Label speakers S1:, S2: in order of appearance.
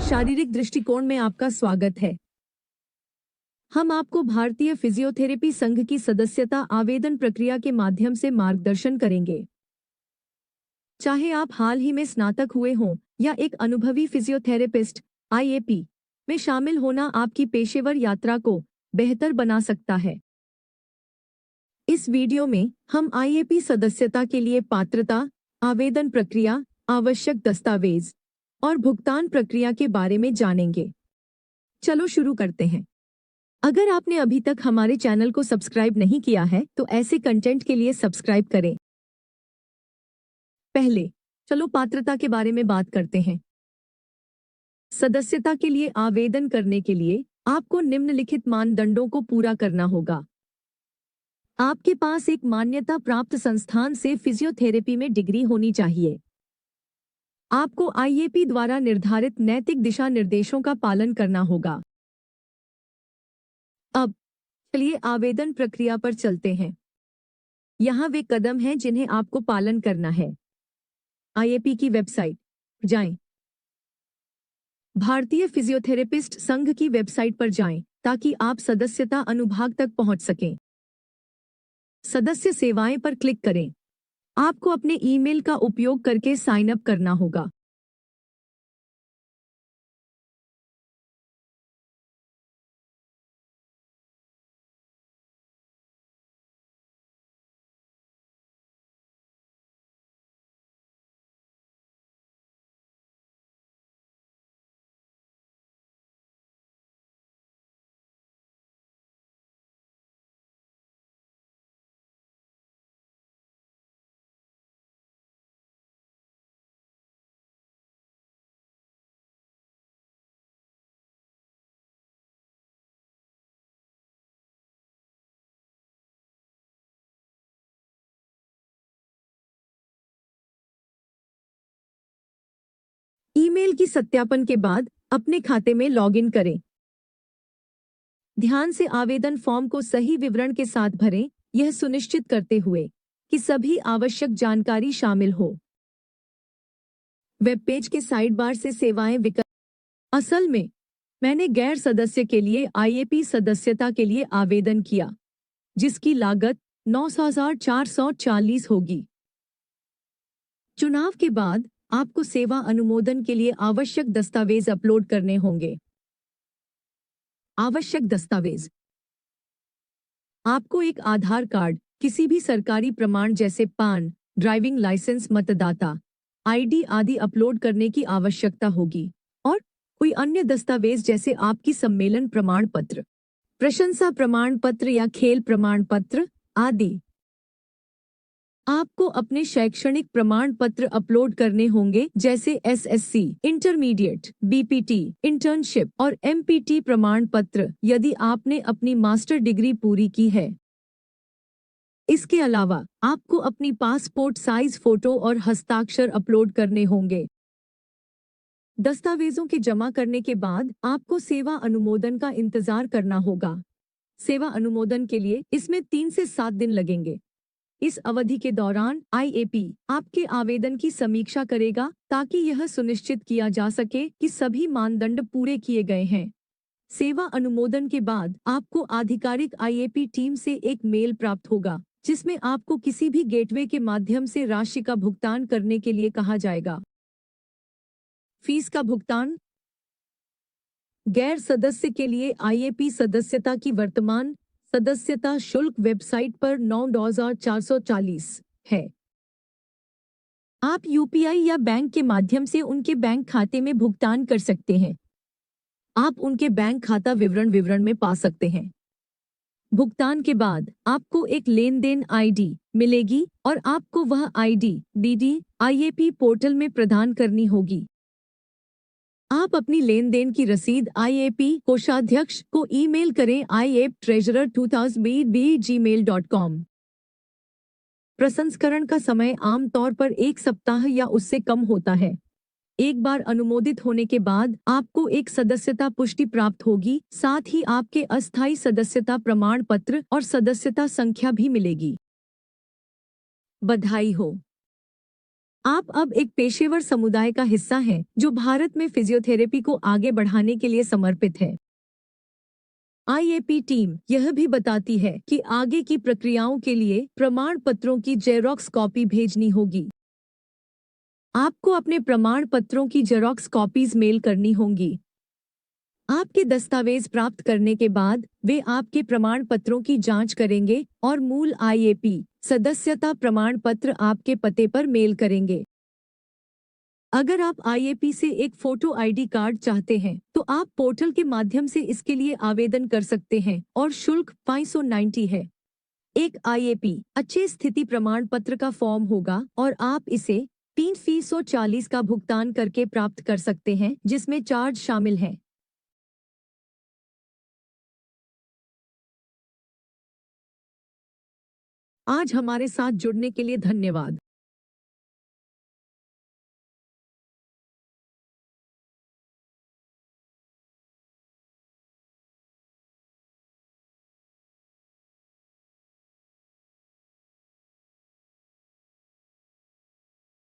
S1: शारीरिक दृष्टिकोण में आपका स्वागत है। हम आपको भारतीय फिजियोथेरेपी संघ की सदस्यता आवेदन प्रक्रिया के माध्यम से मार्गदर्शन करेंगे। चाहे आप हाल ही में स्नातक हुए हों या एक अनुभवी फिजियोथेरेपिस्ट (आईएपी) में शामिल होना आपकी पेशेवर यात्रा को बेहतर बना सकता है। इस वीडियो में हम आईएपी सदस्यता के लिए पात्रता, आवेदन प्रक्रिया, आवश्यक दस्तावेज और भुगतान प्रक्रिया के बारे में जानेंगे। चलो शुरू करते हैं। अगर आपने अभी तक हमारे चैनल को सब्सक्राइब नहीं किया है तो ऐसे कंटेंट के लिए सब्सक्राइब करें। पहले चलो पात्रता के बारे में बात करते हैं। सदस्यता के लिए आवेदन करने के लिए आपको निम्नलिखित मानदंडों को पूरा करना होगा। आपके पास एक मान्यता प्राप्त संस्थान से फिजियोथेरेपी में डिग्री होनी चाहिए। आपको आईएपी द्वारा निर्धारित नैतिक दिशा निर्देशों का पालन करना होगा। अब चलिए आवेदन प्रक्रिया पर चलते हैं। यहाँ वे कदम हैं जिन्हें आपको पालन करना है। आईएपी की वेबसाइट जाएं। भारतीय फिजियोथेरेपिस्ट संघ की वेबसाइट पर जाएं ताकि आप सदस्यता अनुभाग तक पहुंच सकें। सदस्य सेवाएं पर क्लिक करें। आपको अपने ईमेल का उपयोग करके साइन अप करना होगा। ईमेल की सत्यापन के बाद अपने खाते में लॉगिन करें। ध्यान से आवेदन फॉर्म को सही विवरण के साथ भरें, यह सुनिश्चित करते हुए कि सभी आवश्यक जानकारी शामिल हो। वेब पेज के साइड बार से सेवाएं विकल्प। असल में मैंने गैर सदस्य के लिए आईएपी सदस्यता के लिए आवेदन किया, जिसकी लागत 9,440 होगी। चुनाव के बाद आपको सेवा अनुमोदन के लिए आवश्यक दस्तावेज अपलोड करने होंगे। आवश्यक दस्तावेज: आपको एक आधार कार्ड, किसी भी सरकारी प्रमाण जैसे पान, ड्राइविंग लाइसेंस, मतदाता आईडी आदि अपलोड करने की आवश्यकता होगी और कोई अन्य दस्तावेज जैसे आपकी सम्मेलन प्रमाण पत्र, प्रशंसा प्रमाण पत्र या खेल प्रमाण पत्र आदि। आपको अपने शैक्षणिक प्रमाण पत्र अपलोड करने होंगे जैसे एसएससी, इंटरमीडिएट, बीपीटी, इंटर्नशिप और एमपीटी प्रमाण पत्र यदि आपने अपनी मास्टर डिग्री पूरी की है। इसके अलावा आपको अपनी पासपोर्ट साइज फोटो और हस्ताक्षर अपलोड करने होंगे। दस्तावेजों के जमा करने के बाद आपको सेवा अनुमोदन का इंतजार करना होगा। सेवा अनुमोदन के लिए इसमें 3 से 7 दिन लगेंगे। इस अवधि के दौरान आईएपी आपके आवेदन की समीक्षा करेगा ताकि यह सुनिश्चित किया जा सके कि सभी मानदंड पूरे किए गए हैं। सेवा अनुमोदन के बाद आपको आधिकारिक आईएपी टीम से एक मेल प्राप्त होगा जिसमें आपको किसी भी गेटवे के माध्यम से राशि का भुगतान करने के लिए कहा जाएगा। फीस का भुगतान: गैर सदस्य के लिए आईएपी सदस्यता की वर्तमान सदस्यता शुल्क वेबसाइट पर 9,440 है। आप यूपीआई या बैंक के माध्यम से उनके बैंक खाते में भुगतान कर सकते हैं। आप उनके बैंक खाता विवरण में पा सकते हैं। भुगतान के बाद आपको एक लेन देन आईडी मिलेगी और आपको वह आईडी डीडी आईएपी पोर्टल में प्रदान करनी होगी। आप अपनी लेन देन की रसीद IAP कोषाध्यक्ष को ईमेल करें iaptreasurer2000@gmail.com। प्रसंस्करण का समय आमतौर पर 1 सप्ताह या उससे कम होता है। एक बार अनुमोदित होने के बाद आपको एक सदस्यता पुष्टि प्राप्त होगी, साथ ही आपके अस्थायी सदस्यता प्रमाण पत्र और सदस्यता संख्या भी मिलेगी। बधाई हो! आप अब एक पेशेवर समुदाय का हिस्सा हैं, जो भारत में फिजियोथेरेपी को आगे बढ़ाने के लिए समर्पित है। IAP टीम यह भी बताती है कि आगे की प्रक्रियाओं के लिए प्रमाण पत्रों की जेरॉक्स कॉपी भेजनी होगी। आपको अपने प्रमाण पत्रों की जेरॉक्स कॉपीज मेल करनी होंगी। आपके दस्तावेज प्राप्त करने के बाद वे आपके प्रमाण पत्रों की जांच करेंगे और मूल IAP सदस्यता प्रमाण पत्र आपके पते पर मेल करेंगे। अगर आप IAP से एक फोटो ID कार्ड चाहते हैं, तो आप पोर्टल के माध्यम से इसके लिए आवेदन कर सकते हैं और शुल्क 590 है। एक IAP अच्छे स्थिति प्रमाण पत्र का फॉर्म होगा और आप इसे 340 का भुगतान करके प्राप्त कर सकते हैं, जिसमें चार्ज शामिल है। आज हमारे साथ जुड़ने के लिए धन्यवाद।